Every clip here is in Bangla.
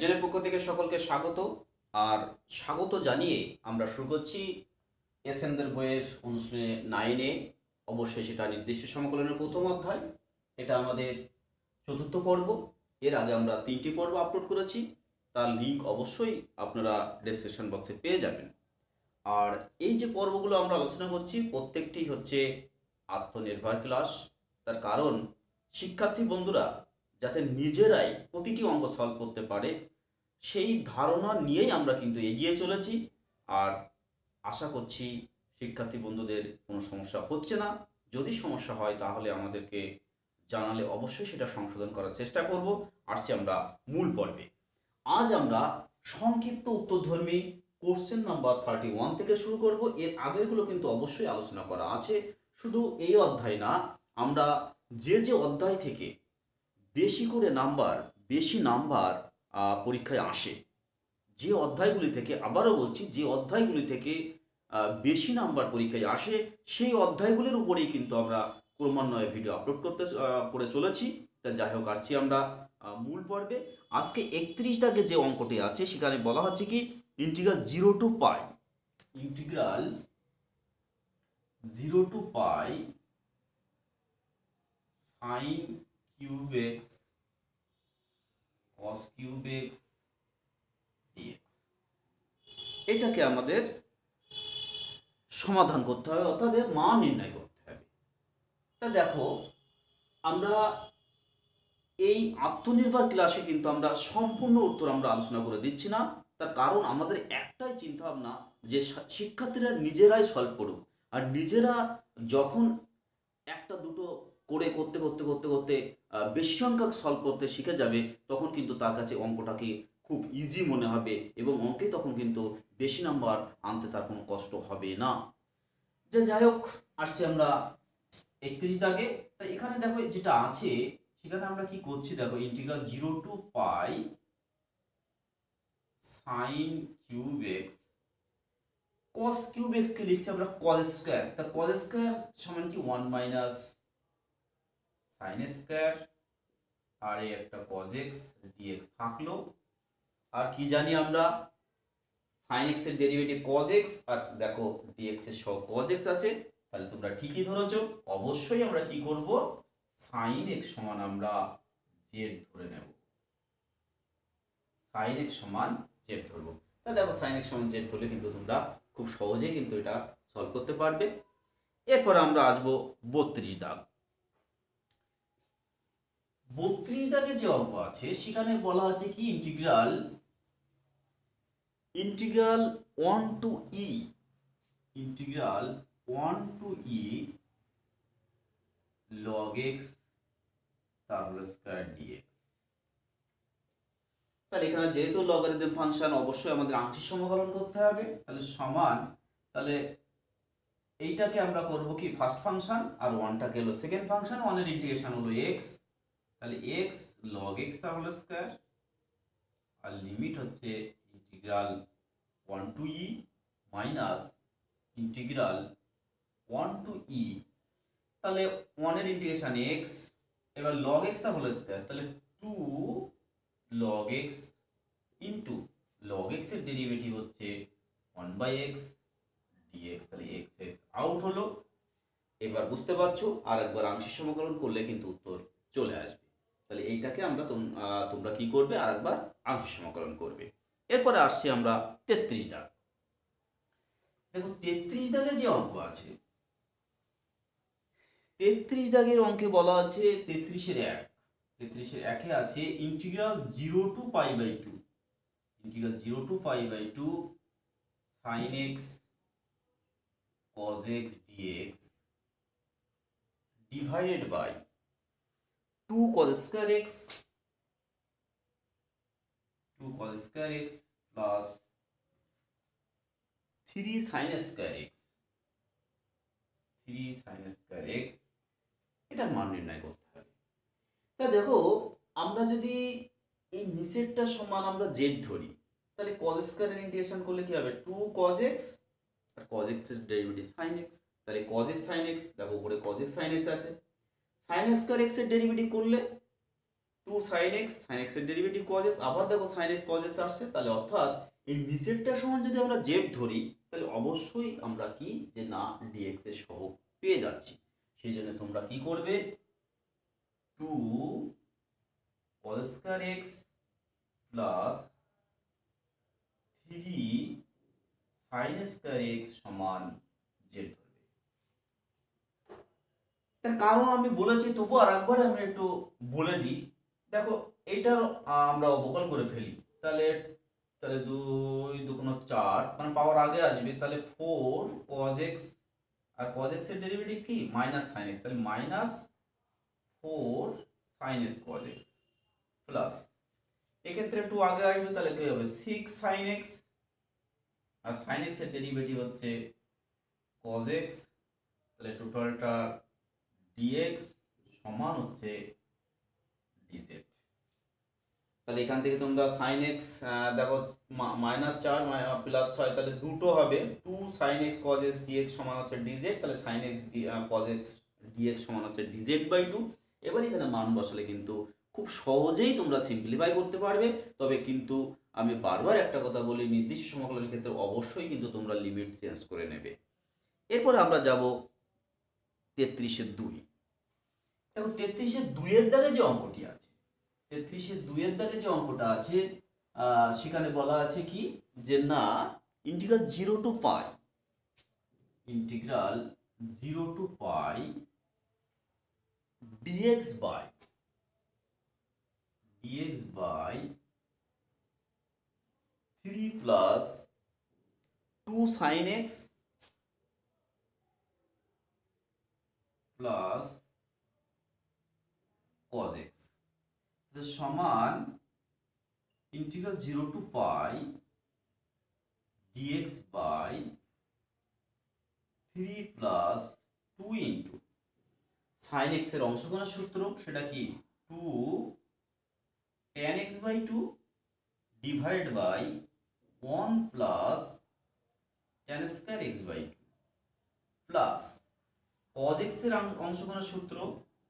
জেনের পক্ষ থেকে সকলকে স্বাগত। আর স্বাগত জানিয়ে আমরা শুরু করছি এসএনদের বইয়ের অনুশীলনী 9-এ। অবশ্যই সেটা নির্দিষ্ট সমকলনের প্রথম অধ্যায়। এটা আমাদের চতুর্থ পর্ব। এর আগে আমরা 3টি পর্ব আপলোড করেছি, তার লিঙ্ক অবশ্যই আপনারা ডেসক্রিপশন বক্সে পেয়ে যাবেন। আর এই যে পর্বগুলো আমরা আলোচনা করছি প্রত্যেকটি হচ্ছে আত্মনির্ভর ক্লাস। তার কারণ শিক্ষার্থী বন্ধুরা যাতে নিজেরাই প্রতিটি অঙ্ক সলভ করতে পারে সেই ধারণা নিয়েই আমরা কিন্তু এগিয়ে চলেছি। আর আশা করছি শিক্ষার্থী বন্ধুদের কোনো সমস্যা হচ্ছে না। যদি সমস্যা হয় তাহলে আমাদেরকে জানালে অবশ্যই সেটা সংশোধন করার চেষ্টা করব। আসছি আমরা মূল পর্বে। আজ আমরা সংক্ষিপ্ত উত্তরধর্মী কোশ্চেন নাম্বার 31 থেকে শুরু করব। এর আগেরগুলো কিন্তু অবশ্যই আলোচনা করা আছে। শুধু এই অধ্যায় না, আমরা যে অধ্যায় থেকে বেশি নাম্বার পরীক্ষায় আসে, যে অধ্যায়গুলি থেকে, আবারও বলছি, যে অধ্যায়গুলি থেকে বেশি নাম্বার পরীক্ষায় আসে সেই অধ্যায়গুলির উপরেই কিন্তু আমরা ক্রমান্বয়ে ভিডিও আপলোড করে চলেছি। তা যাই হোক, আসছি আমরা মূল পর্বে। আজকে 31 দাগে যে অঙ্কটি আছে সেখানে বলা হচ্ছে কি integral 0 to pi sine cube x cos cube x d x, এটাকে আমাদের সমাধান করতে হবে, অর্থাৎ এর মান নির্ণয় করতে হবে। তা দেখো, আমরা এই আত্মনির্ভর ক্লাসে কিন্তু আমরা সম্পূর্ণ উত্তর আমরা আলোচনা করে দিচ্ছি না। তার কারণ আমাদের একটাই চিন্তা ভাবনা যে শিক্ষার্থীরা নিজেরাই সলভ করুক। আর নিজেরা যখন একটা দুটো করে করতে করতে করতে করতে বেশি সংখ্যক সলভ করতে শিখে যাবে, তখন কিন্তু তার কাছে অঙ্কটাকে খুব ইজি মনে হবে এবং অঙ্কে তখন কিন্তু বেশি নাম্বার আনতে তার কোনো কষ্ট হবে না। যে যাই হোক, আসছি আমরা 31 দাগে। তাই এখানে দেখো যেটা আছে সেখানে আমরা কি করছি, দেখো integral 0 to pi sine cube x cos cube x কে লিখছি আমরা কজ স্কোয়ার। তা কজ স্কোয়ার সমান কি 1 মাইনাস সাইন স্কোয়ার, আর এই একটা কজ এক্স ডিএক্স থাকলো। আর কি জানি আমরা, সাইন এক্স এর ডেরিভেটিভ কজ এক্স, আর দেখো ডিএক্স এর সহ কজ এক্স আছে। তাহলে তোমরা ঠিকই ধরেছো। অবশ্যই আমরা কি করব, সাইন এক্স সমান আমরা জেড ধরে নেব। সাইন এক্স সমান জেড ধরবো। তা দেখো সাইন এক্স সমান জেড ধরলে কিন্তু তোমরা খুব সহজেই কিন্তু এটা সলভ করতে পারবে। এরপর আমরা আসবো 32 দাগ। 32 দাগে যে অঙ্ক আছে সেখানে বলা আছে কি ইন্টিগ্রাল 1 টু ই log x তার হোল স্কয়ার ডিএক্স। তাহলে এখানে যেহেতু লগারিদম ফাংশন, অবশ্যই আমাদের আংশিক সমাকলন করতে হবে। তাহলে সমান, তাহলে এইটাকে আমরা করব কি ফার্স্ট ফাংশন, আর ওয়ানটাকে হলো সেকেন্ড ফাংশন। ওয়ানের ইন্টিগ্রেশন হলো এক্স, তাহলে এক্স লগ এক্স তার হোল স্কয়ার, আর লিমিট হচ্ছে ইন্টিগ্রাল 1 টু ই মাইনাস ইন্টিগ্রাল 1 টু ই। তাহলে ওয়ানের ইন্টিগ্রেশন এক্স, এবার লগ এক্স তার হোল স্কয়ার, তাহলে 2 log x into log x এর ডেরিভেটিভ হচ্ছে 1/x dx। তাহলে x x আউট হলো। এবার বুঝতে পারছো, আর একবার আংশিক সমাকলন করলে কিন্তু উত্তর চলে আসবে। তাহলে এইটাকে আমরা তোমরা কি করবে, আর একবার আংশিক সমাকলন করবে। এরপরে আসছি আমরা 33 দাগ। দেখো 33 দাগে যে অঙ্ক আছে, 33 দাগের অঙ্কে বলা আছে 33-এর একে আছে integral 0 to pi by 2 sin x cos x dx divided by 2 cos square x plus 3 sin square x এটার মান নির্ণয় করতে হবে। তা দেখো, আমরা যদি এই নিচেরটা সমান আমরা জেড ধরি, তাহলে cos স্কয়ারের ইন্টিগ্রেশন করলে কি হবে, 2 cos x, আর cos x এর ডেরিভেটিভ sin x। তাহলে cos x sin x, দেখো উপরে cos x sin x আছে। sin স্কয়ার x এর ডেরিভেটিভ করলে 2 sin x, sin x এর ডেরিভেটিভ cos x, আবার দেখো sin x cos x আসছে, তাহলে অর্থাৎ এই নিচেরটা সমান যদি আমরা z ধরি তাহলে অবশ্যই আমরা কি যে না dx এর সহগ পেয়ে যাচ্ছি। সেই জন্য তোমরা কি করবে, 2 cos square x plus 3 sin square x সমান z ধরবে। তার কারণ আমি বলেছি, তবু আর একবার আমি একটু বলে দিই। দেখো এটার আমরা অবকলন করে ফেলি, তাহলে তাহলে 2 2 4 মানে পাওয়ার আগে আসবে, তাহলে 4 cos x, আর cos x এর ডেরিভেটিভ কি মাইনাস sin x, তাহলে minus 4 sin x cos x plus এক্ষেত্রে 2 আগে আসবে, তাহলে কি হবে 6 sin x, আর sin x এর ডেরিভেটিভ হচ্ছে cos x, তাহলে টোটালটা dx সমান হচ্ছে dz। তাহলে এখান থেকে তোমরা sin x দেখো -4 প্লাস 6, তাহলে দুটো হবে 2 sin x cos x dx সমান হচ্ছে dz, তাহলে sin x cos x dx সমান হচ্ছে dz/2। এবার এখানে মান বসালে কিন্তু খুব সহজেই তোমরা সিম্পলিফাই করতে পারবে। তবে কিন্তু আমি বারবার একটা কথা বলি, নির্দিষ্ট সমাকলনের ক্ষেত্রে অবশ্যই কিন্তু তোমরা লিমিট চেঞ্জ করে নেবে। এরপর আমরা যাব 33-2। দেখো 33-2 এর দাগে যে অঙ্কটি আছে, 33-2 এর দাগে যে অঙ্কটা আছে, সেখানে বলা আছে কি যে না integral 0 to pi, integral 0 to pi dx by 3 plus 2 sin x plus cos x সমান integral 0 to pi dx by 3 plus 2 into sin x এর অংশগ্রহণের সূত্র, সেটা কি 2 tan x/2 divide by 1 plus tan square x/2 plus cos x এর অংশগ্রহণের সূত্র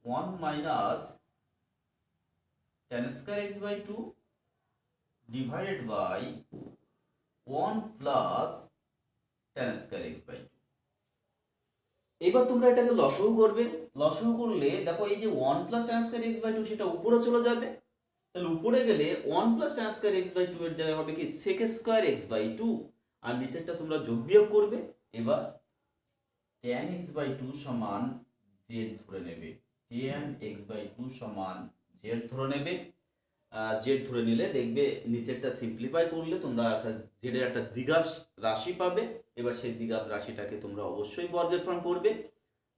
1 minus tan square x/2 divided by 1 plus tan square x/2। এবার তোমরা এটাকে লসাগু করবে, লসাগু করলে দেখো এই যে 1 প্লাস tan স্কয়ার x/2 সেটা উপরে চলে যাবে, তাহলে উপরে গেলে 1 প্লাস tan স্কয়ার x/2 এর জায়গায় হবে কি sec স্কয়ার x/2, আর নিচেরটা তোমরা যোগ বিয়োগ করবে। এবার tan x/2 সমান z ধরে নেবে, tan x/2 সমান z ধরে নেবে। z ধরে নিলে দেখবে নিচেরটা সিম্পলিফাই করলে তোমরা একটা z এর একটা দ্বিঘাত রাশি পাবে। এবার সেই দ্বিঘাত রাশিটাকে তোমরা অবশ্যই বর্গের ফর্ম করবে,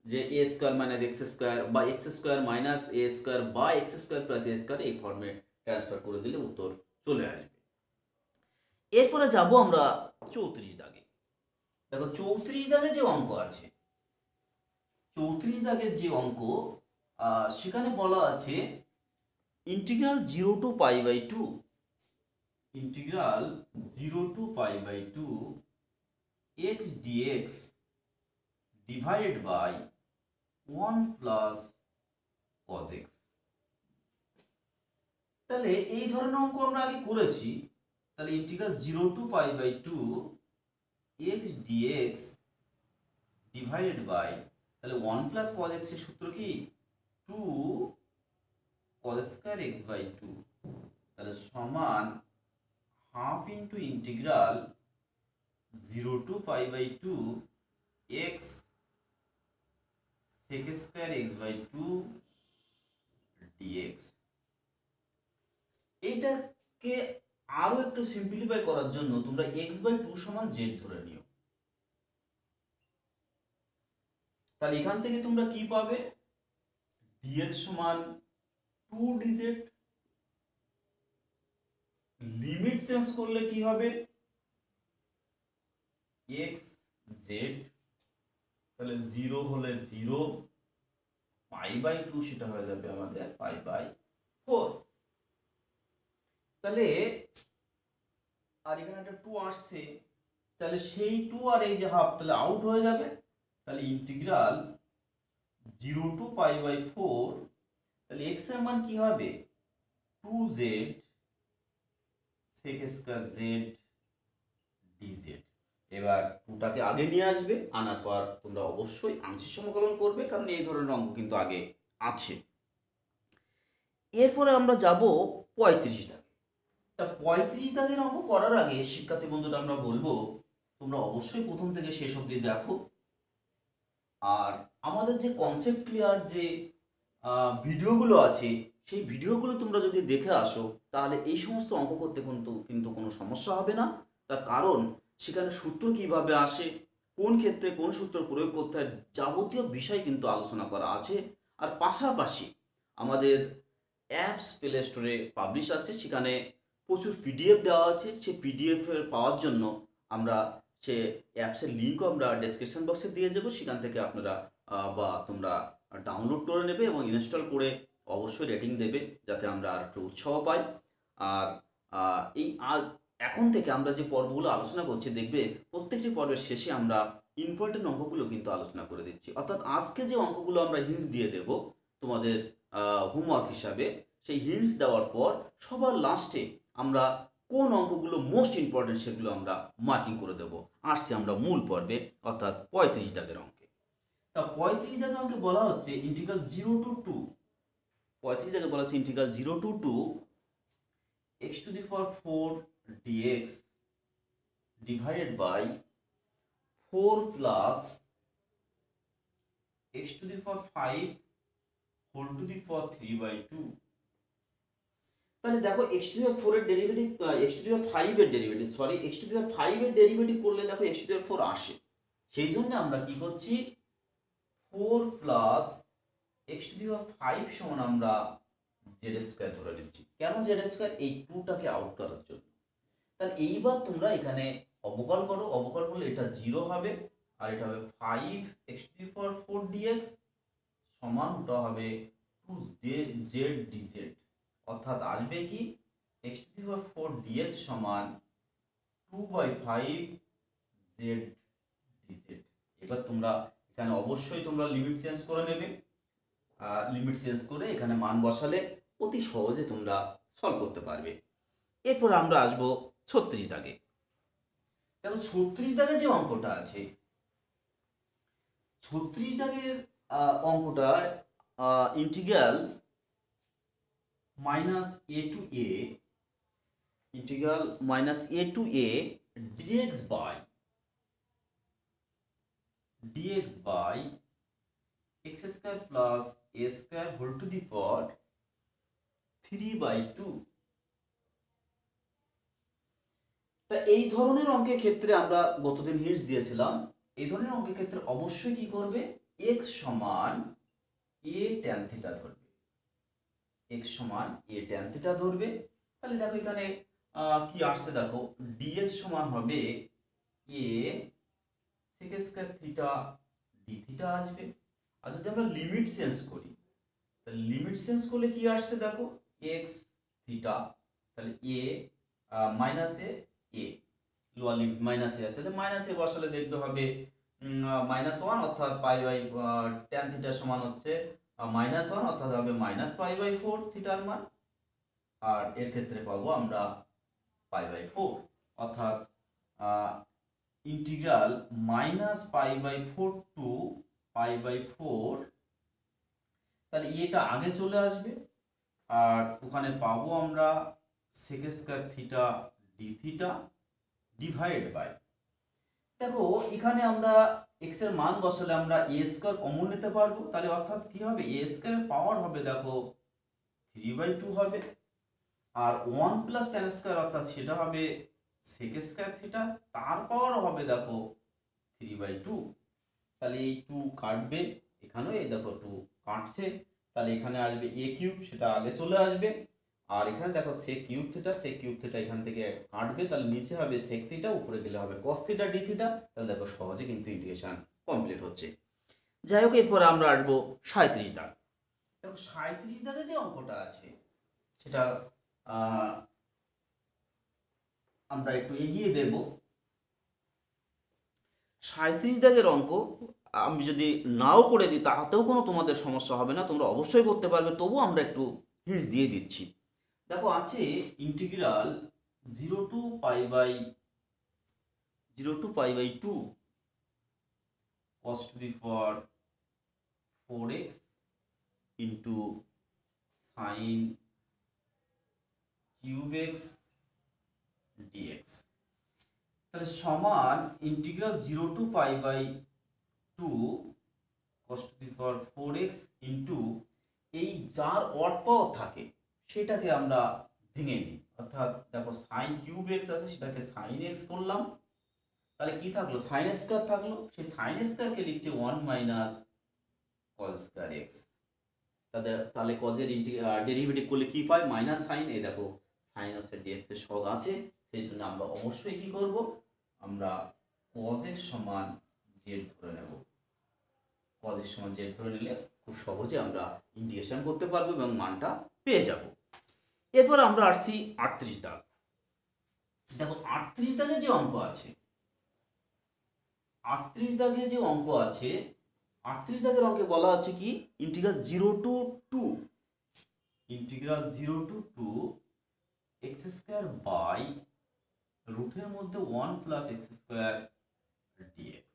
যে a square minus x square বা x square minus a square বা x square plus a square, এই ফর্মে ট্রান্সফার করে দিলে উত্তর চলে আসবে। এরপরে যাব আমরা 34 দাগে। দেখো 34 দাগে যে অঙ্ক আছে, 34 দাগের যে অঙ্ক, সেখানে বলা আছে integral 0 to pi by 2, integral 0 to pi by 2 x dx divided by 1 plus cos x। তাহলে এই ধরনের অঙ্ক আমরা আগে করেছি, তাহলে integral 0 to pi by 2 x dx divided by, তাহলে 1 প্লাস cos x এর সূত্র কি 2 cos স্কয়ার x/2, তাহলে সমান half into integral 0 to pi by 2 x sec square x/2 dx। এইটাকে আরো একটু সিম্পলিফাই করার জন্য তোমরা x/2 সমান z ধরে নিও, তাহলে এখান থেকে তোমরা কি পাবে, dx সমান 2 dz, লিমিট চেঞ্জ করলে কি হবে x z, তাহলে 0 হলে 0, পাই বাই 2 সেটা হয়ে যাবে আমাদের পাই বাই 4। তাহলে আর এখানে একটা 2 আসছে, তাহলে সেই 2 আর এই যে হাফ তাহলে আউট হয়ে যাবে, তাহলে ইন্টিগ্রাল 0 টু পাই বাই 4, তাহলে x এর মান কি হবে 2z sec square z dz। এবার টুটাকে আগে নিয়ে আসবে, আনার পর তোমরা অবশ্যই আংশিক সমাকলন করবে, কারণ এই ধরনের অঙ্ক কিন্তু আগে আছে। এরপরে আমরা যাব 35 দাগে। তা 35 দাগের অঙ্ক করার আগে শিক্ষার্থী বন্ধুরা আমরা বলবো তোমরা অবশ্যই প্রথম থেকে শেষ অবধি দেখো। আর আমাদের যে কনসেপ্ট ক্লিয়ার যে ভিডিওগুলো আছে সেই ভিডিওগুলো তোমরা যদি দেখে আসো তাহলে এই সমস্ত অঙ্ক করতে কিন্তু কোনো সমস্যা হবে না। তার কারণ সেখানে সূত্র কিভাবে আসে, কোন ক্ষেত্রে কোন সূত্র প্রয়োগ করতে হয়, যাবতীয় বিষয় কিন্তু আলোচনা করা আছে। আর পাশাপাশি আমাদের অ্যাপস প্লে স্টোরে পাবলিশ আছে, সেখানে প্রচুর পিডিএফ দেওয়া আছে। সেই পিডিএফ পাওয়ার জন্য আমরা সে অ্যাপসের লিঙ্কও আমরা ডেসক্রিপশন বক্সে দিয়ে দেবো, সেখান থেকে আপনারা বা তোমরা ডাউনলোড করে নেবে এবং ইনস্টল করে অবশ্যই রেটিং দেবে, যাতে আমরা আর একটু উৎসাহ পাই। আর এই এখন থেকে আমরা যে পর্বগুলো আলোচনা করছি দেখবে প্রত্যেকটি পর্বের শেষে আমরা ইম্পর্টেন্ট অঙ্কগুলো কিন্তু আলোচনা করে দিচ্ছি। অর্থাৎ আজকে যে অঙ্কগুলো আমরা হিন্টস দিয়ে দেব তোমাদের হোমওয়ার্ক হিসাবে, সেই হিন্টস দেওয়ার পর সবার লাস্টে আমরা কোন অঙ্কগুলো মোস্ট ইম্পর্টেন্ট সেগুলো আমরা মার্কিং করে দেবো। আসছি আমরা মূল পর্বে, অর্থাৎ 35 দাগের অঙ্কে। তা 35 দাগের অঙ্কে বলা হচ্ছে ইন্টিগ্রাল 0 to 2, 35 দাগে বলা হচ্ছে integral 0 to 2 x to the power 4 dx divided by 4 plus x to the power 5 whole to the power 3/2। তাহলে দেখো x to the power 4 এর derivative, x to the power 5 এর derivative, sorry x to the power 5 এর ডেরিভেটিভ করলে দেখো x to the power 4 আসে। সেই জন্য আমরা কি করছি, 4 plus x to the power 5 সমান আমরা z স্কয়ার ধরে নিচ্ছি। কেন z স্কয়ার? এই 2টাকে আউট করার জন্য। তাহলে এইবার তোমরা এখানে অবকলন করো, অবকলন করলে এটা 0 হবে আর এটা হবে 5 x to the power 4 dx সমান ওটা হবে 2z dz। অর্থাৎ আসবে কি x to the power 4 dx সমান 2/5 z dz। এবার তোমরা এখানে অবশ্যই তোমরা লিমিট চেঞ্জ করে নেবে, লিমিট চেঞ্জ করে এখানে মান বসালে অতি সহজে তোমরা সলভ করতে পারবে। এরপর আমরা আসবো 36 দাগে। দেখো 36 দাগে যে অঙ্কটা আছে, 36 দাগের অঙ্কটা ইন্টিগ্রাল -a to a, ইন্টিগ্রাল -a to a dx by x square plus a square whole to the power 3/2। তা এই ধরনের অঙ্কের ক্ষেত্রে আমরা গতদিন হিন্টস দিয়েছিলাম, এই ধরনের অঙ্কের ক্ষেত্রে অবশ্যই কি করবে, x সমান a tan থিটা ধরবে, x সমান a tan থিটা ধরবে। তাহলে দেখো এখানে কি আসছে, দেখো dx সমান হবে a sec square theta d theta আসবে। আর যদি আমরা লিমিট চেঞ্জ করি, তাহলে লিমিট চেঞ্জ করলে কি আসছে দেখো x থিটা, তাহলে a minus a lower limit minus a আছে, তাহলে মাইনাস এ বসালে দেখতে হবে -1, অর্থাৎ পাই বাই tan থিটা সমান হচ্ছে -1, অর্থাৎ হবে -π/4 থিটার মান। আর এর ক্ষেত্রে পাবো আমরা π/4, অর্থাৎ ইন্টিগ্রাল -π/4 টু π/4। তাহলে এটা আগে চলে আসবে আর ওখানে পাবো আমরা sec square theta d theta divide by, দেখো এখানে আমরা x এর মান বসালে আমরা a স্কয়ার কমন নিতে পারবো। তাহলে অর্থাৎ কি হবে, a স্কয়ারের পাওয়ার হবে দেখো 3/2 হবে, আর 1 প্লাস tan স্কয়ার অর্থাৎ সেটা হবে sec স্কয়ার থিটা, তার পাওয়ার হবে দেখো 3/2। তাহলে এই 2 কাটবে, এখানেও এই দেখো 2 কাটছে, তাহলে এখানে আসবে a কিউব, সেটা আগে চলে আসবে। আর এখানে দেখো sec কিউব থিটা এখান থেকে কাটবে, তাহলে নিচে হবে sec থিটা, উপরে গেলে হবে cos থিটা d থিটা। তাহলে দেখো সহজে কিন্তু ইন্টিগ্রেশন কমপ্লিট হচ্ছে। যাই হোক, এরপরে আমরা আসবো 37 দাগ। দেখো 37 দাগে যে অঙ্কটা আছে সেটা আমরা একটু এগিয়ে দেব। 37 দাগের অঙ্ক আমি যদি নাও করে দিই তাতেও কোনো তোমাদের সমস্যা হবে না, তোমরা অবশ্যই করতে পারবে, তবুও আমরা একটু হিন্ট দিয়ে দিচ্ছি। দেখো আছে integral 0 to pi by 2 cos to the power 4x into sin cube x dx, তাহলে সমান integral 0 to pi by 2 cos to the power 4x into এই যার অড পাওয়ার থাকে সেটাকে আমরা ভেঙে নিই, অর্থাৎ দেখো সাইন কিউব এক্স আছে সেটাকে সাইন এক্স করলাম, তাহলে কি থাকলো সাইন স্কয়ার থাকলো, সেই সাইন স্কয়ারকে লিখছে 1 মাইনাস কজ স্কয়ার এক্স। তাহলে কজের ডেরিভেটিভ করলে কি পাই মাইনাস সাইন, এই দেখো সাইন হচ্ছে ডিএক্স এর সহগ আছে, সেই জন্য আমরা অবশ্যই কি করব আমরা কজের সমান জেড ধরে নেব। কজের সমান জেড ধরে নিলে খুব সহজে আমরা ইন্টিগ্রেশন করতে পারবো এবং মানটা পেয়ে যাব। এরপর আমরা আসছি 38 দাগ। দেখো 38 দাগে যে অঙ্ক আছে, 38 দাগে যে অঙ্ক আছে, 38 দাগের অঙ্কে বলা আছে কি integral 0 to 2 x square by রুটের মধ্যে 1 প্লাস এক্স স্কয়ার ডিএক্স।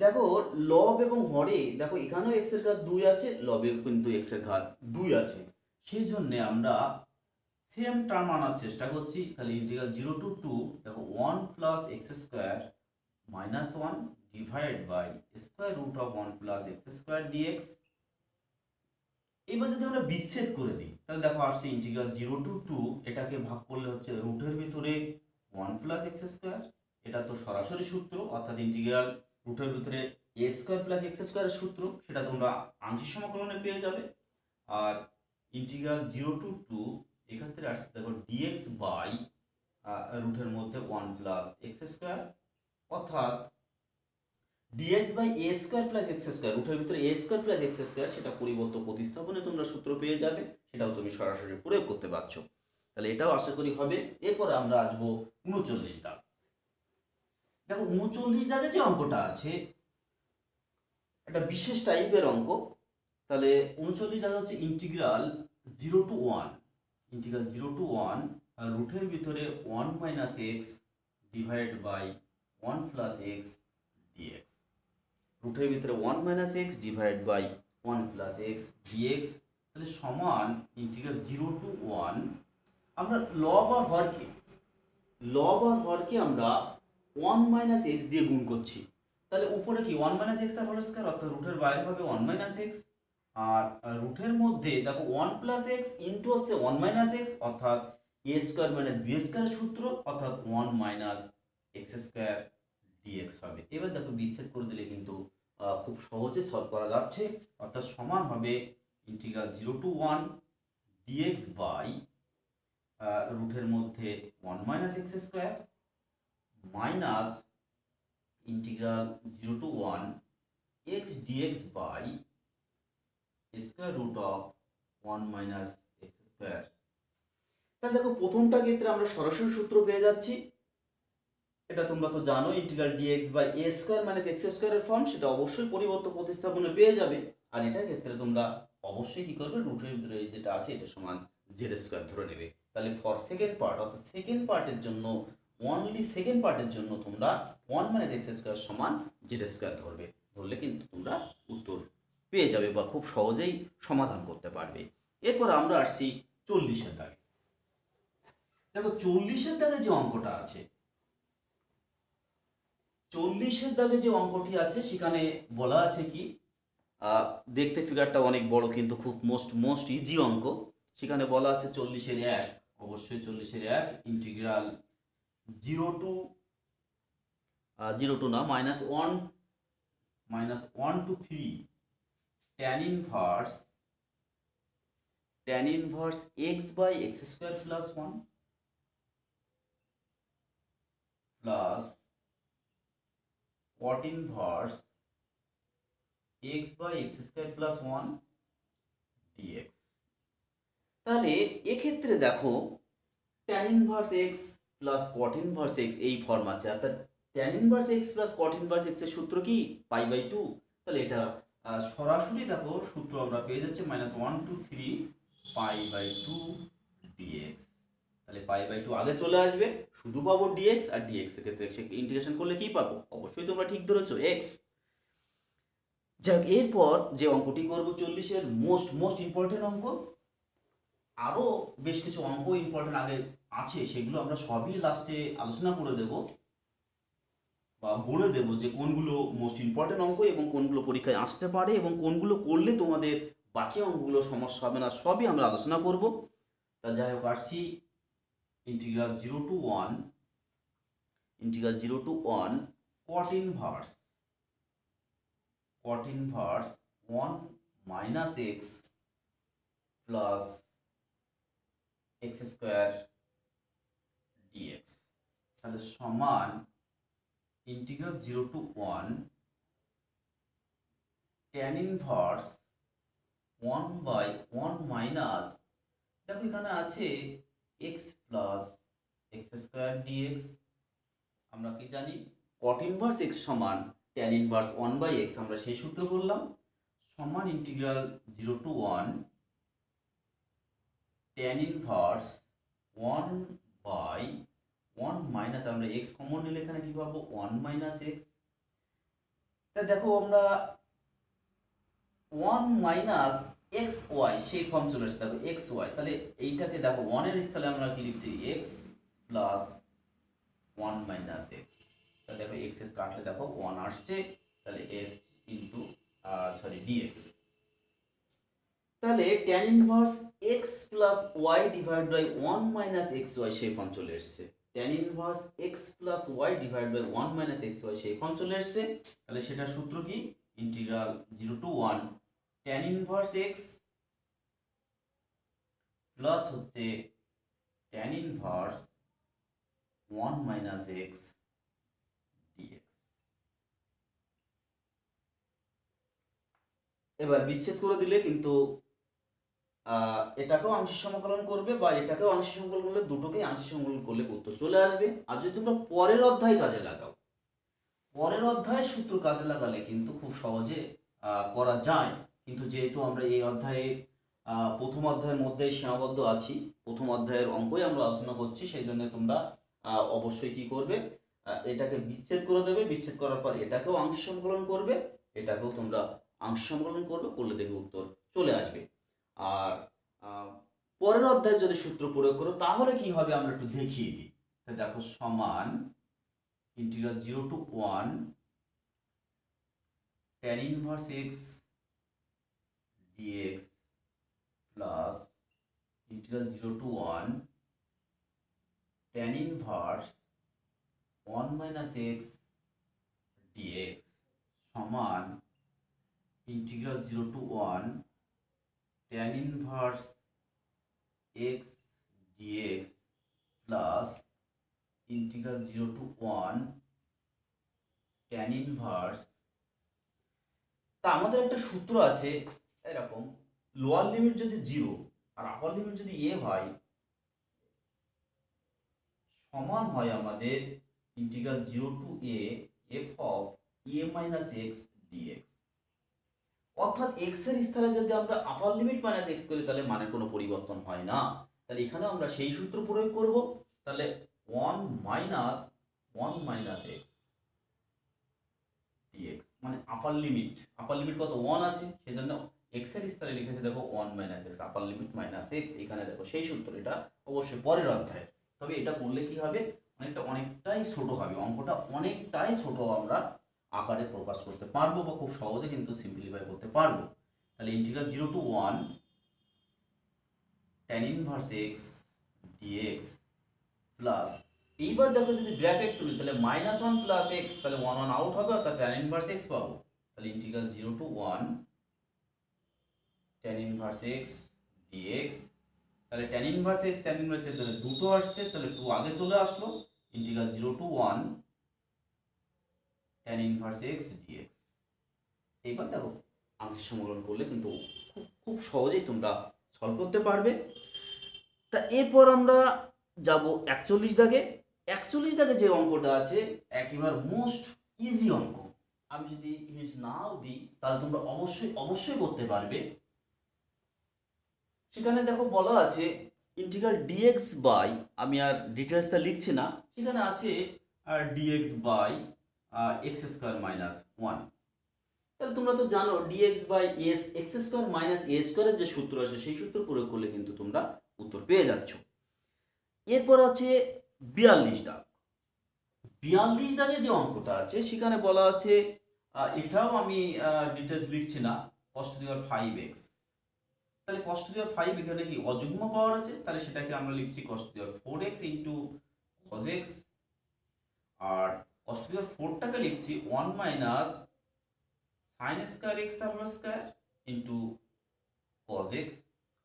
দেখো লব এবং হরে দেখো এখানেও x এর ঘাত 2 আছে, লবে কিন্তু x এর ঘাত 2 আছে, সেই জন্য আমরা সেম টার্ম আনার চেষ্টা করছি। তাহলে ইন্টিগ্রাল 0 to 2 দেখো 1 plus x square minus 1 divide by square root of 1 plus x square d x. এবার যদি আমরা বিচ্ছেদ করে দিই তাহলে দেখো আসছে ইন্টিগ্রাল 0 to 2, এটাকে ভাগ করলে হচ্ছে রুটের ভিতরে 1 প্লাস এক্স স্কয়ার, এটা তো সরাসরি সূত্র, অর্থাৎ ইন্টিগ্রাল রুটের ভিতরে এ স্কয়ার প্লাস এক্স স্কয়ারের সূত্র, সেটা তোমরা আংশিক সমাকলনে পেয়ে যাবে। আর ইন্টিগ্রাল 0 to 2 এক্ষেত্রে আসছে দেখো ডিএক্স বাই রুটের মধ্যে 1 প্লাস এক্স স্কয়ার, অর্থাৎ dx by a square plus x square, রুটের ভিতরে a square plus x square, সেটা পরিবর্ত প্রতিস্থাপনে তোমরা সূত্র পেয়ে যাবে, সেটাও তুমি সরাসরি প্রয়োগ করতে পারছো। তাহলে এটাও আশা করি হবে। এরপরে আমরা আসবো 39 দাগ। দেখো 39 দাগে যে অঙ্কটা আছে একটা বিশেষ টাইপের অঙ্ক। তাহলে 39 দাগ হচ্ছে ইন্টিগ্রাল 0 to 1 রুটের ভিতরে 1 minus x divide by 1 plus x d x. রুটের ভিতরে 1 minus x divide by 1 plus x d x, তাহলে সমান ইন্টিগ্রাল 0 to 1 আমরা লব আর হরকে আমরা 1 মাইনাস এক্স দিয়ে গুণ করছি, তাহলে উপরে কি 1 মাইনাস এক্স তার হোল স্কয়ার, অর্থাৎ রুটের বাইরে হবে 1 মাইনাস এক্স, আর রুটের মধ্যে দেখো 1 প্লাস এক্স ইন্টু হচ্ছে 1 মাইনাস এক্স, অর্থাৎ এ স্কয়ার মাইনাস বি স্কয়ার সূত্র, অর্থাৎ 1 মাইনাস এক্স স্কয়ার ডিএক্স হবে। এবার দেখো বিচ্ছেদ করে দিলে কিন্তু খুব সহজে সলভ করা যাচ্ছে, অর্থাৎ সমান হবে ইন্টিগ্রাল 0 to 1 ডিএক্স বাই রুটের মধ্যে 1 minus x square minus integral 0 to 1 x d x by square root of 1 minus x square. তাহলে দেখো প্রথমটা ক্ষেত্রে আমরা সরাসরি সূত্র পেয়ে যাচ্ছি, এটা তোমরা তো জানো integral dx by a square minus x স্কয়ারের ফর্ম, সেটা অবশ্যই পরিবর্ত প্রতিস্থাপনে পেয়ে যাবে। আর এটার ক্ষেত্রে তোমরা অবশ্যই কি করবে রুটের ভিতরে যেটা আছে এটা সমান জেড স্কয়ার ধরে নেবে। তাহলে ফর সেকেন্ড পার্ট, অর্থাৎ সেকেন্ড পার্টের জন্য অনলি সেকেন্ড পার্টের জন্য তোমরা 1 মাইনাস এক্স স্কয়ার সমান জেড স্কয়ার ধরবে, ধরলে কিন্তু তোমরা উত্তর পেয়ে যাবে বা খুব সহজেই সমাধান করতে পারবে। এরপর আমরা আসছি 40-এর দাগে। দেখো 40-এর দাগে যে অঙ্কটা আছে, 40-এর দাগে যে অঙ্কটি আছে সেখানে বলা আছে কি দেখতে ফিগারটা অনেক বড় কিন্তু খুব মোস্ট ইজি অঙ্ক। সেখানে বলা আছে 40-এর 1, অবশ্যই 40-এর 1 ইন্টিগ্রাল 0 to না -1 to 3 tan inverse x by x square plus 1 plus cot inverse x by x square plus 1 dx। তাহলে এক্ষেত্রে দেখো tan inverse x plus cot inverse x এই ফর্ম আছে, অর্থাৎ tan inverse x plus cot inverse x এর সূত্র কি π/2। তাহলে এটা সরাসরি দেখো সূত্র আমরা পেয়ে যাচ্ছি -1 to 3 π/2 dx। তাহলে π/2 আগে চলে আসবে, শুধু পাবো dx, আর dx এর ক্ষেত্রে ইন্টিগ্রেশন করলে কি পাবো? অবশ্যই তোমরা ঠিক ধরেছো, x। যাক, এরপর যে অঙ্কটি করব 40-এর মোস্ট ইম্পর্টেন্ট অঙ্ক। আরও বেশ কিছু অঙ্ক ইম্পর্টেন্ট আগে আছে, সেগুলো আমরা সবই লাস্টে আলোচনা করে দেব বা বলে দেব যে কোনগুলো মোস্ট ইম্পর্টেন্ট অঙ্ক এবং কোনগুলো পরীক্ষায় আসতে পারে এবং কোনগুলো করলে তোমাদের বাকি অঙ্কগুলো সমস্যা হবে না, সবই আমরা আলোচনা করব। তা যাই হোক, আসছি integral 0 to 1 cot inverse 1 minus x plus x square dx। তাহলে সমান integral 0 to 1 tan inverse 1/1 minus, দেখো এখানে আছে x plus x square dx। আমরা কি জানি? cot inverse x সমান tan inverse 1/x, আমরা সেই সূত্র বললাম, সমান integral 0 to 1 tan inverse 1/1 minus, আমরা x কমন নিলে এখানে কি পাবো? 1 মাইনাস x। তা দেখো আমরা 1 মাইনাস এক্স ওয়াই সেই ফর্ম চলে আসছে, দেখো এক্স ওয়াই, তাহলে এইটাকে দেখো 1 এর স্থলে আমরা কি লিখছি? x plus 1 minus x. তাহলে দেখো এক্স এস কাটলে দেখো 1 আসছে, তাহলে f ইন্টু dx। তাহলে tan inverse x plus y divide by 1 minus x y সেই ফর্ম চলে এসছে। tan inverse x plus y divide by 1 minus x y সেই ফর্ম চলে এসছে। তাহলে সেটার সূত্র কি? Integral 0 to 1 tan inverse x plus হচ্ছে tan inverse 1 minus x dx। এবার বিচ্ছেদ করে দিলে কিন্তু এটাকেও আংশিক সমাকলন করবে বা এটাকেও আংশিক সমাকলন করলে, দুটোকেই আংশিক সমাকলন করলে উত্তর চলে আসবে। আর যদি তোমরা পরের অধ্যায় কাজে লাগাও, পরের অধ্যায়ের সূত্র কাজে লাগালে কিন্তু খুব সহজে করা যায়। কিন্তু যেহেতু আমরা এই অধ্যায়ে প্রথম অধ্যায়ের মধ্যেই সীমাবদ্ধ আছি, প্রথম অধ্যায়ের অঙ্কই আমরা আলোচনা করছি, সেই জন্য তোমরা অবশ্যই কি করবে? এটাকে বিচ্ছেদ করে দেবে, বিচ্ছেদ করার পর এটাকেও আংশিক সমাকলন করবে, এটাকেও তোমরা আংশিক সমাকলন করবে, করলে দেখবে উত্তর চলে আসবে। আর পরের অধ্যায়ে যদি সূত্র প্রয়োগ করো তাহলে কি হবে আমরা একটু দেখিয়ে দিই। দেখো সমান integral 0 to 1 tan inverse x dx plus integral 0 to 1 tan inverse 1 minus x dx সমান integral 0 to 1 tan inverse x dx plus integral 0 to 1 tan inverse. তা আমাদের একটা সূত্র আছে এরকম, লোয়ার লিমিট যদি 0 আর আপার লিমিট যদি a হয়, সমান হয় আমাদের integral 0 to a f of a minus x dx। অর্থাৎ x এর স্থলে যদি আমরা আপার লিমিট মাইনাস x করি তাহলে মানের কোনো পরিবর্তন হয় না। তাহলে এখানে আমরা সেই সূত্র প্রয়োগ করব। তাহলে 1 মাইনাস x dx মানে আপার লিমিট কত? 1 আছে, সেজন্য x এর স্থলে লিখেছে দেখো 1 মাইনাস x, আপার লিমিট মাইনাস x। এখানে দেখো সেই সূত্র, এটা অবশ্যই পরের অধ্যায়ে। তবে এটা করলে কি হবে? অনেকটাই ছোট হবে অঙ্কটা, অনেকটাই ছোট আমরা আকারে প্রকাশ করতে পারবো বা খুব সহজে কিন্তু সিম্পলিফাই করতে পারবো। তাহলে integral 0 to 1 tan inverse x dx plus, এইবার দেখো যদি ব্র্যাকেট তুলি তাহলে -1 প্লাস x, তাহলে 1 1 আউট হবে, অর্থাৎ tan ইনভার্স x পাবো। তাহলে integral 0 to 1 tan inverse x dx। তাহলে tan ইনভার্স x তাহলে দুটো আসছে, তাহলে 2 আগে চলে আসলো, integral 0 to 1 tan inverse x dx। এইবার দেখো আংশিক সমাকলন করলে কিন্তু খুব খুব সহজেই তোমরা সলভ করতে পারবে। তা এরপর আমরা যাব 41 দাগে। 41 দাগে যে অঙ্কটা আছে একেবারে মোস্ট ইজি অঙ্ক, আমি যদি হিন্টস নাও দিই তাহলে তোমরা অবশ্যই করতে পারবে। সেখানে দেখো বলা আছে ইন্টিগ্রাল ডিএক্স বাই, আমি আর ডিটেলসটা লিখছি না, সেখানে আছে d x by x square minus one. তাহলে তোমরা তো জানো d x by s x square minus a স্কোয়ারের যে সূত্র আছে সেই সূত্র প্রয়োগ করলে কিন্তু তোমরা উত্তর পেয়ে যাচ্ছ। এরপর আছে 42 দাগ। 42 দাগে যে অঙ্কটা আছে সেখানে বলা আছে, এটাও আমি ডিটেলস লিখছি না, cos to the power 5x। তাহলে cos টু দি পাওয়ার 5 এখানে কি অযুগ্ম পাওয়ার আছে, তাহলে সেটাকে আমরা লিখছি cos to the power 4x into cos x, আর cos টু দি পাওয়ার 4টাকে লিখছি 1 মাইনাস sin স্কয়ার x তার whole square into cos x।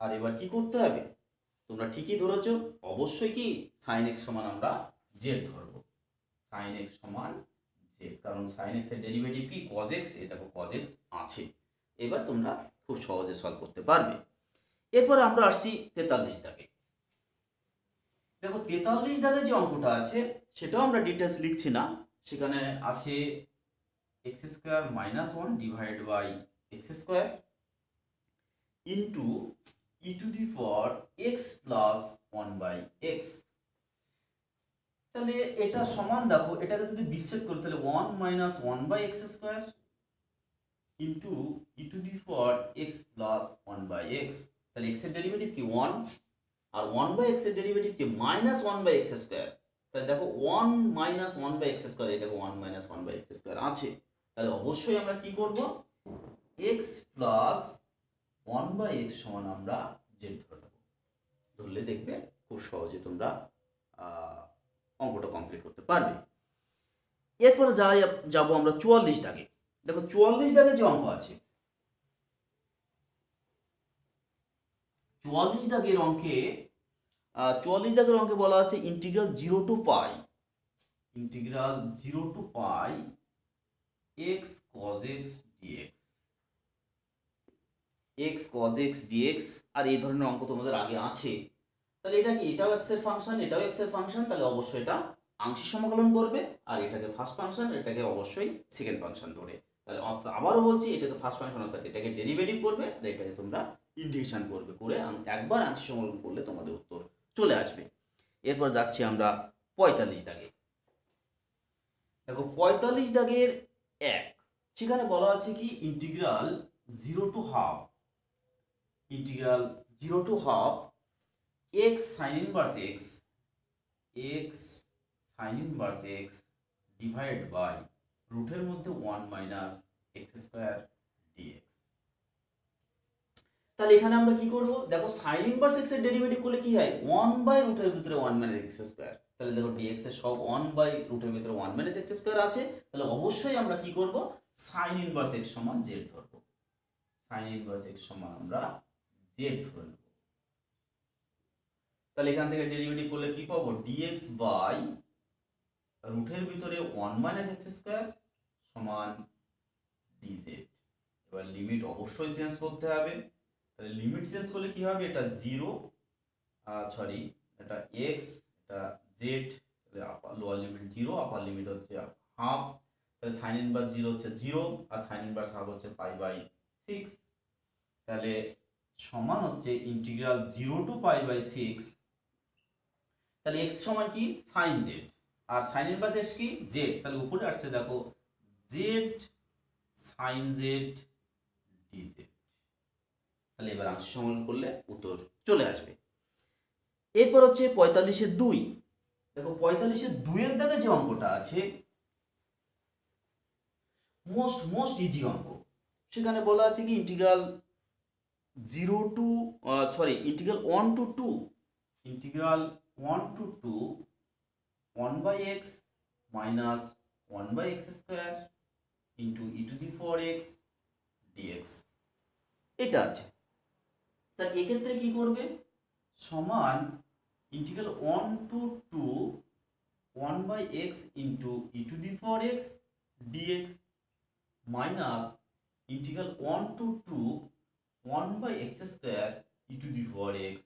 আর এবার কি করতে হবে, তোমরা ঠিকই ধরেছো, অবশ্যই কি sin x সমান আমরা z ধরবো, sin x সমান z, কারণ sin x এর ডেরিভেটিভ কি cos x, এই দেখো cos x আছে। এবার তোমরা খুব সহজে সলভ করতে পারবে। এরপর আমরা আসছি 43 দাগে। দেখো 43 দাগে যে অঙ্কটা আছে সেটাও আমরা ডিটেলস লিখছি না, সেখানে আছে x square minus 1 divide by x square into e to the power x plus 1 by x। তাহলে এটা সমান দেখো, এটাকে যদি বিচ্ছেদ করি তাহলে 1 minus 1 by x square into e to the power x plus 1 by x। তাহলে x এর ডেরিভেটিভ কি 1, আর 1 বাই x এর ডেরিভেটিভ কি মাইনাস 1 বাই x স্কোয়ার। তাহলে দেখো 1 মাইনাস 1 বাই x স্কোয়ার, এই দেখো 1 মাইনাস 1 বাই x স্কোয়ার আছে। তাহলে অবশ্যই আমরা কি করব, x প্লাস 1 বাই x সমান আমরা z ধরে নেব। ধরলে দেখবে খুব সহজে তোমরা অঙ্কটা কমপ্লিট করতে পারবে। এরপরে যাবো আমরা 44 দাগে। দেখো 44 দাগে যে অঙ্ক আছে, 44 দাগের অঙ্কে 44 দাগের অঙ্কে বলা আছে integral 0 to pi x cos x dx, x cos x dx। আর এই ধরনের অঙ্ক তোমাদের আগে আছে। তাহলে এটা কি, এটাও x এর ফাংশন, এটাও x এর ফাংশন, তাহলে অবশ্যই এটা আংশিক সমাকলন করবে, আর এটাকে ফার্স্ট ফাংশন, এটাকে অবশ্যই সেকেন্ড ফাংশন ধরে। তাহলে আবারও বলছি, এটাকে ফার্স্ট ফাংশন অর্থাৎ এটাকে ডেরিভেটিভ করবে, আর এটাকে তোমরা ইন্টিগ্রেশন করবে, করে একবার আংশিক সমাকলন করলে তোমাদের উত্তর চলে আসবে। এরপর যাচ্ছি আমরা 45 দাগে। দেখো 45 দাগের 1, সেখানে বলা আছে কি integral 0 to half x sin inverse x sin inverse x divide by রুটের মধ্যে 1 মাইনাস x স্কয়ার dx। তাহলে এখানে আমরা কি করব, দেখো sin inverse x এর ডেরিভেটিভ করলে কি হয় 1 বাই রুটের ভিতরে 1 মাইনাস x স্কয়ার। তাহলে দেখো dx এর সব 1 বাই রুটের ভিতরে 1 মাইনাস x স্কয়ার আছে। তাহলে অবশ্যই আমরা কি করব, sin inverse x সমান z ধরব, sin inverse x সমান আমরা z ধরে নেব। তাহলে এখান থেকে ডেরিভেটিভ করলে কি পাবো, dx বাই রুটের ভিতরে 1 মাইনাস x স্কয়ার সমান dz। এবার লিমিট অবশ্যই চেঞ্জ করতে হবে। তাহলে লিমিট চেঞ্জ করলে কি হবে, এটা 0 এটা x, এটা z, তাহলে লোয়ার লিমিট 0, আপার লিমিট হচ্ছে হাফ। তাহলে sin ইনভার্স 0 হচ্ছে 0, আর sin ইনভার্স হাফ হচ্ছে পাই বাই 6। তাহলে সমান হচ্ছে ইন্টিগ্রাল 0 টু পাই বাই 6। তাহলে x সমান কি sin z, আর sin ইনভার্স x কি z। তাহলে উপরে আসছে দেখো z sin z dz। তাহলে এবার আংশিক সমাকলন করলে উত্তর চলে আসবে। এরপর হচ্ছে 45-এর 2। দেখো 45-এর 2 এর দাগে যে অঙ্কটা আছে মোস্ট ইজি অঙ্ক। সেখানে বলা আছে কি integral 1 to 2 1 by x minus 1 by x square into e to the power x dx এটা আছে। তাহলে এক্ষেত্রে কি করবে, সমান integral 1 to 2 1 by x into e to the power x dx minus integral 1 to 2 1 by x square e to the power x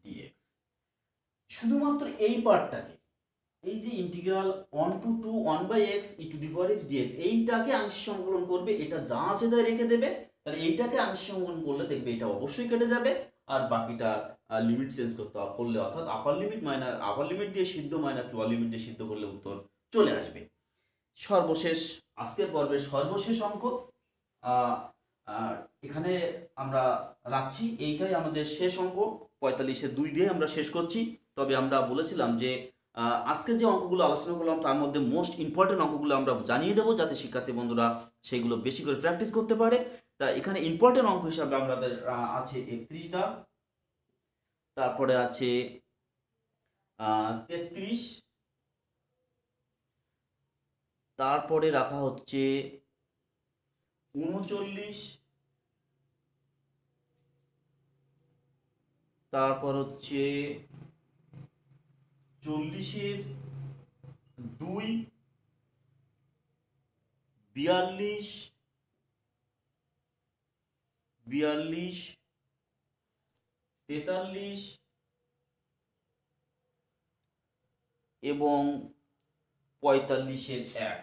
dx। শুধুমাত্র এই পার্টটাকে, এই যে integral 1 to 2 1 by x E to the power x dx, এইটাকে আংশিক সমাকলন করবে, এটা যা আছে তাই রেখে দেবে। তাহলে এইটাকে আংশিক সমাকলন করলে দেখবে এটা অবশ্যই কেটে যাবে, আর বাকিটা লিমিট চেঞ্জ করলে অর্থাৎ আপার লিমিট দিয়ে সিদ্ধ মাইনাস লোয়ার লিমিট দিয়ে সিদ্ধ করলে উত্তর চলে আসবে। সর্বশেষ আজকের পর্বের সর্বশেষ অঙ্ক এখানে আমরা রাখছি, এইটাই আমাদের শেষ অঙ্ক। 45-2 দিয়ে আমরা শেষ করছি। তবে আমরা বলেছিলাম যে আজকে যে অঙ্কগুলো আলোচনা করলাম তার মধ্যে মোস্ট ইম্পর্টেন্ট অঙ্কগুলো আমরা জানিয়ে দেবো, যাতে শিক্ষার্থী বন্ধুরা সেগুলো বেশি করে প্র্যাকটিস করতে পারে। তা এখানে ইম্পর্টেন্ট অঙ্ক হিসাবে আমাদের আছে 31 দাগ, তারপরে আছে 33, তারপরে রাখা হচ্ছে 39, তারপর হচ্ছে 40-2, 42, 43 এবং 45-1।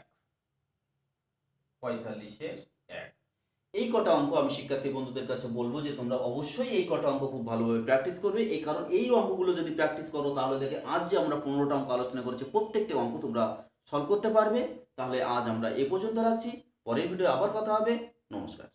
এই কটা অঙ্ক আমি শিক্ষার্থী বন্ধুদের কাছে বলবো যে তোমরা অবশ্যই এই কটা অঙ্ক খুব ভালোভাবে প্র্যাকটিস করবে। এই কারণ এই অঙ্কগুলো যদি প্র্যাকটিস করো তাহলে দেখে আজ যে আমরা 15টা অঙ্ক আলোচনা করেছি প্রত্যেকটা অঙ্ক তোমরা সলভ করতে পারবে। তাহলে আজ আমরা এ পর্যন্ত রাখছি, পরের ভিডিও আবার কথা হবে। নমস্কার।